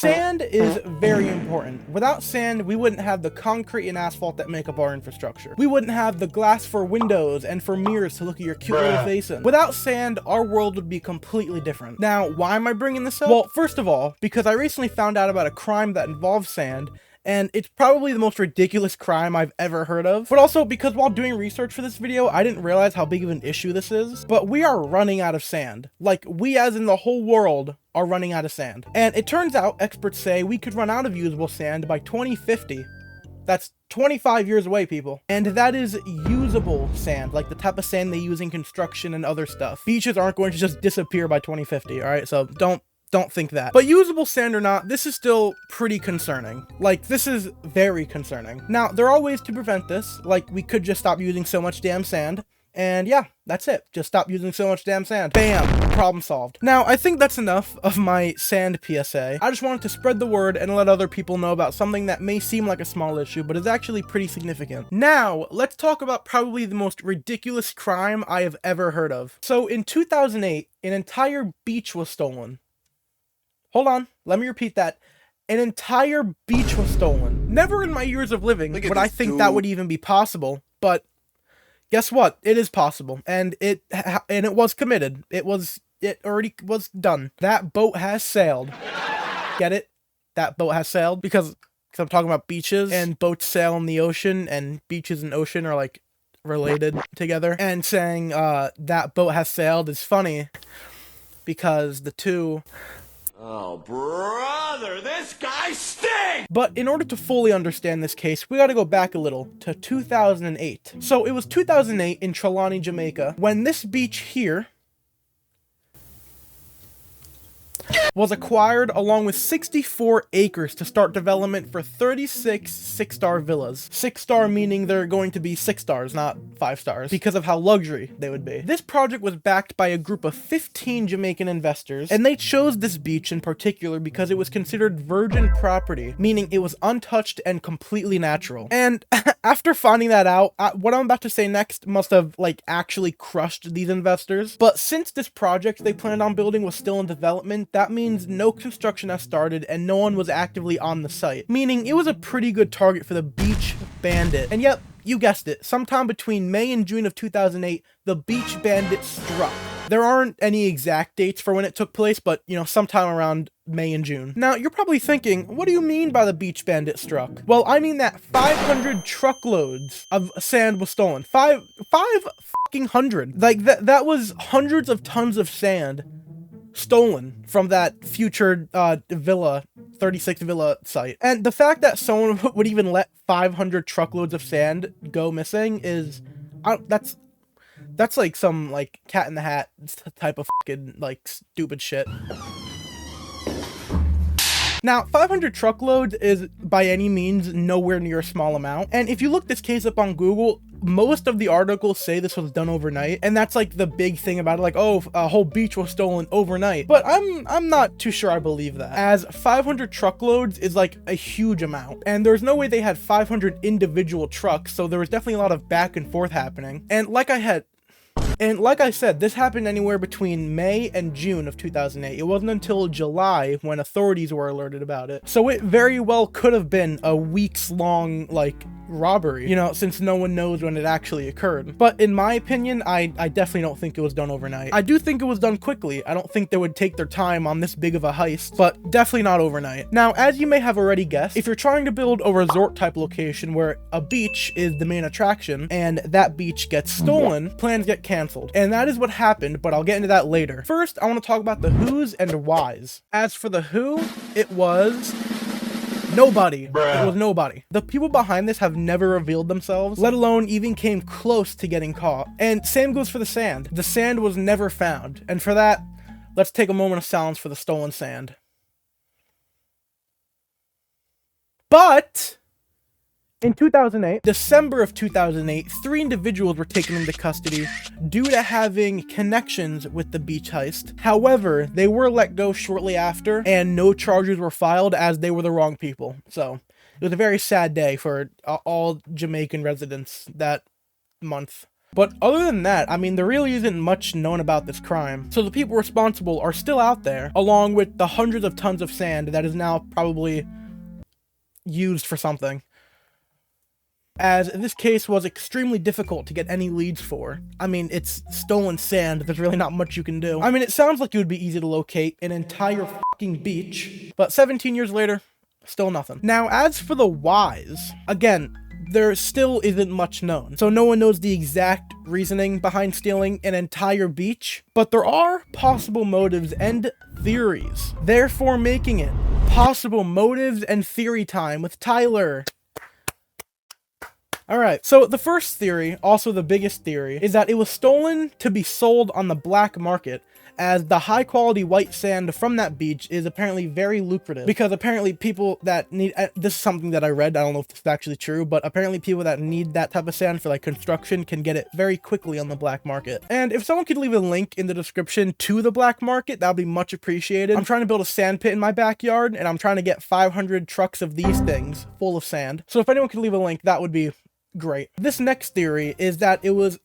Sand is very important. Without sand, we wouldn't have the concrete and asphalt that make up our infrastructure. We wouldn't have the glass for windows and for mirrors to look at your cute little face in. Without sand, our world would be completely different. Now, why am I bringing this up? Well, first of all, because I recently found out about a crime that involves sand, and it's probably the most ridiculous crime I've ever heard of. But also because while doing research for this video, I didn't realize how big of an issue this is. But we are running out of sand. Like, we as in the whole world are running out of sand. And it turns out, experts say, we could run out of usable sand by 2050. That's 25 years away, people. And that is usable sand, like the type of sand they use in construction and other stuff. Beaches aren't going to just disappear by 2050, alright? So don't think that. But usable sand or not, this is still pretty concerning. Like, this is very concerning. Now, there are ways to prevent this. Like, we could just stop using so much damn sand. And yeah, that's it. Just stop using so much damn sand. Bam! Problem solved. Now, I think that's enough of my sand PSA. I just wanted to spread the word and let other people know about something that may seem like a small issue, but is actually pretty significant. Now, let's talk about probably the most ridiculous crime I have ever heard of. So, in 2008, an entire beach was stolen. Hold on, let me repeat that. An entire beach was stolen. Never in my years of living would I think that would even be possible, but guess what? It is possible, and it was committed. It already was done. That boat has sailed. Get it? That boat has sailed because I'm talking about beaches, and boats sail in the ocean, and beaches and ocean are like related together. And saying that boat has sailed is funny because the two. Oh, brother, this guy stinks! But in order to fully understand this case, we gotta go back a little to 2008. So it was 2008 in Trelawney, Jamaica, when this beach here was acquired along with 64 acres to start development for 36 six-star villas. 6-star meaning they're going to be 6 stars, not 5 stars, because of how luxury they would be. This project was backed by a group of 15 Jamaican investors, and they chose this beach in particular because it was considered virgin property, meaning it was untouched and completely natural. And after finding that out, what I'm about to say next must have, like, actually crushed these investors. But since this project they planned on building was still in development, that means no construction has started and no one was actively on the site, meaning it was a pretty good target for the beach bandit. And yep, you guessed it, sometime between May and June of 2008, the beach bandit struck. There aren't any exact dates for when it took place, but, you know, sometime around May and June. Now, you're probably thinking, what do you mean by the beach bandit struck? Well, I mean that 500 truckloads of sand was stolen. 500. Like, that was hundreds of tons of sand stolen from that future villa, 36 villa site. And the fact that someone would even let 500 truckloads of sand go missing is, that's like some like Cat in the Hat type of fucking like stupid shit. Now, 500 truckloads is by any means nowhere near a small amount. And if you look this case up on Google, most of the articles say this was done overnight. And that's like the big thing about it, like, oh, a whole beach was stolen overnight. But I'm not too sure I believe that, as 500 truckloads is like a huge amount. And there's no way they had 500 individual trucks, so there was definitely a lot of back and forth happening. And like I said, this happened anywhere between May and June of 2008. It wasn't until July when authorities were alerted about it. So it very well could have been a weeks-long, like, robbery, you know, since no one knows when it actually occurred. But in my opinion, I definitely don't think it was done overnight. I do think it was done quickly. I don't think they would take their time on this big of a heist, but definitely not overnight. Now, as you may have already guessed, if you're trying to build a resort type location where a beach is the main attraction and that beach gets stolen, plans get canceled. And that is what happened, but I'll get into that later. First, I want to talk about the who's and whys. As for the who, it was nobody. Bruh. It was nobody. The people behind this have never revealed themselves, let alone even came close to getting caught. And same goes for the sand. The sand was never found. And for that, let's take a moment of silence for the stolen sand. But in 2008, December of 2008, 3 individuals were taken into custody due to having connections with the beach heist. However, they were let go shortly after, and no charges were filed as they were the wrong people. So, it was a very sad day for all Jamaican residents that month. But other than that, I mean, there really isn't much known about this crime. So the people responsible are still out there, along with the hundreds of tons of sand that is now probably used for something. As this case was extremely difficult to get any leads for. I mean, it's stolen sand, there's really not much you can do. I mean, it sounds like it would be easy to locate an entire fucking beach, but 17 years later, still nothing. Now, as for the whys, again, there still isn't much known. So no one knows the exact reasoning behind stealing an entire beach, but there are possible motives and theories. Therefore making it possible motives and theory time with Tyler. Alright, so the first theory, also the biggest theory, is that it was stolen to be sold on the black market, as the high quality white sand from that beach is apparently very lucrative. Because apparently people that need, this is something that I read, I don't know if this is actually true, but apparently people that need that type of sand for like construction can get it very quickly on the black market. And if someone could leave a link in the description to the black market, that would be much appreciated. I'm trying to build a sand pit in my backyard, and I'm trying to get 500 trucks of these things full of sand. So if anyone could leave a link, that would be great. This next theory is that it was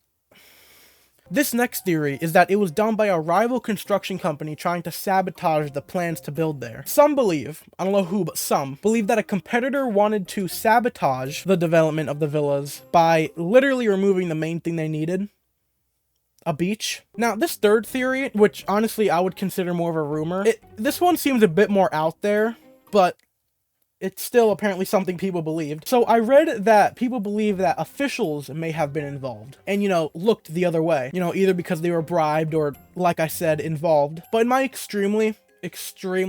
done by a rival construction company trying to sabotage the plans to build there. Some believe, I don't know who, but some believe that a competitor wanted to sabotage the development of the villas by literally removing the main thing they needed, a beach. Now, this third theory, which honestly I would consider more of a rumor, this one seems a bit more out there, but it's still apparently something people believed. So I read that people believe that officials may have been involved and, you know, looked the other way, you know, either because they were bribed or, like I said, involved. But in my extremely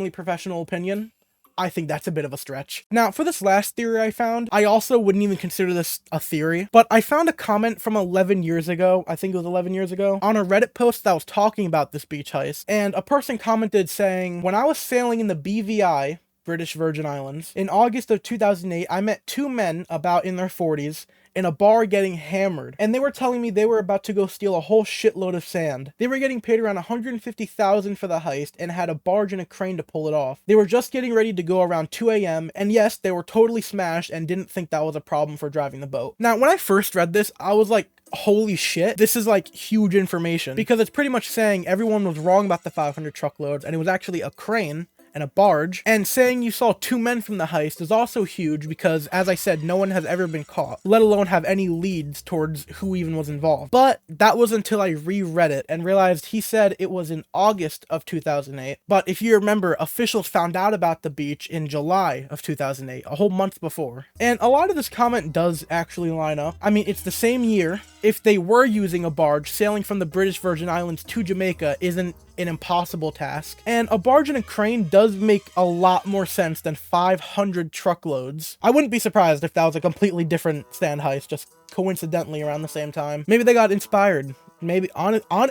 professional opinion, I think that's a bit of a stretch. Now, for this last theory I found, I also wouldn't even consider this a theory, but I found a comment from 11 years ago, I think it was 11 years ago, on a Reddit post that was talking about this beach heist, and a person commented saying, "When I was sailing in the BVI, British Virgin Islands, in August of 2008, I met two men about in their 40s in a bar getting hammered, and they were telling me they were about to go steal a whole shitload of sand. They were getting paid around $150,000 for the heist and had a barge and a crane to pull it off. They were just getting ready to go around 2 a.m. and yes, they were totally smashed and didn't think that was a problem for driving the boat." Now, when I first read this, I was like, holy shit, this is like huge information, because it's pretty much saying everyone was wrong about the 500 truckloads and it was actually a crane and a barge, and saying you saw two men from the heist is also huge because, as I said, no one has ever been caught, let alone have any leads towards who even was involved. But that was until I reread it and realized he said it was in August of 2008, but if you remember, officials found out about the beach in July of 2008, a whole month before. And a lot of this comment does actually line up. I mean, it's the same year. If they were using a barge, sailing from the British Virgin Islands to Jamaica isn't an impossible task. And a barge and a crane does make a lot more sense than 500 truckloads. I wouldn't be surprised if that was a completely different sand heist, just coincidentally around the same time. Maybe they got inspired. Maybe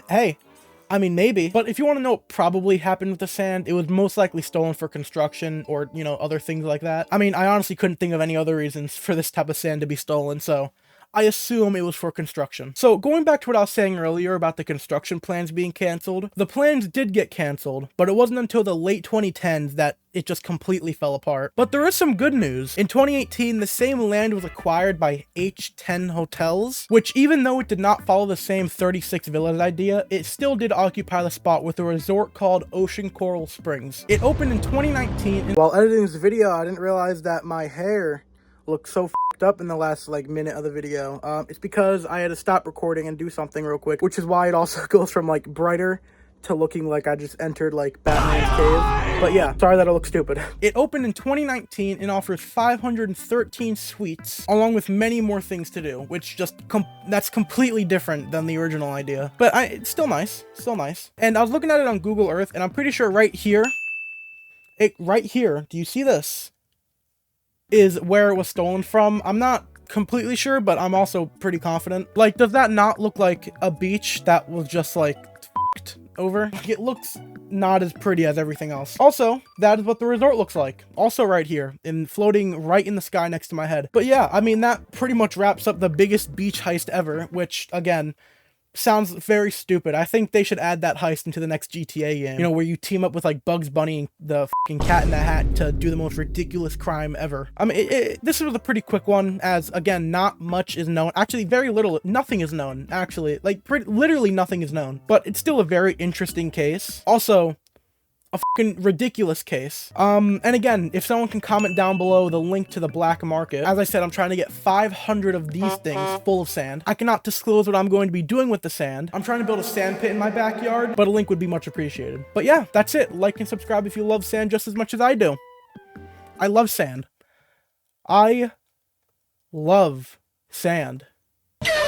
hey, I mean, maybe. But if you want to know what probably happened with the sand, it was most likely stolen for construction or, you know, other things like that. I mean, I honestly couldn't think of any other reasons for this type of sand to be stolen, so I assume it was for construction. So going back to what I was saying earlier about the construction plans being canceled, the plans did get canceled, but it wasn't until the late 2010s that it just completely fell apart. But there is some good news. In 2018, the same land was acquired by H10 Hotels, which even though it did not follow the same 36 villas idea, it still did occupy the spot with a resort called Ocean Coral Springs. It opened in 2019. And while editing this video, I didn't realize that my hair looked so f***ed up in the last like minute of the video. It's because I had to stop recording and do something real quick, which is why it also goes from like brighter to looking like I just entered like Batman's cave. But yeah, sorry that I look stupid. It opened in 2019 and offers 513 suites, along with many more things to do, which just that's completely different than the original idea. But it's still nice, still nice. And I was looking at it on Google Earth, and I'm pretty sure right here, do you see this? Is where it was stolen from. I'm not completely sure, but I'm also pretty confident. Like, does that not look like a beach that was just like f***ed over? It looks not as pretty as everything else. Also, that is what the resort looks like. Also right here, floating right in the sky next to my head. But yeah, I mean, that pretty much wraps up the biggest beach heist ever, which again, sounds very stupid. I think they should add that heist into the next GTA game. You know, where you team up with like Bugs Bunny and the fucking Cat in the Hat to do the most ridiculous crime ever. I mean, this was a pretty quick one, as again, not much is known. Actually, very little, nothing is known. Actually, like literally nothing is known. But it's still a very interesting case. Also, a fucking ridiculous case. And again, if someone can comment down below the link to the black market. As I said, I'm trying to get 500 of these things full of sand. I cannot disclose what I'm going to be doing with the sand. I'm trying to build a sand pit in my backyard, but a link would be much appreciated. But yeah, that's it. Like and subscribe if you love sand just as much as I do. I love sand. I love sand.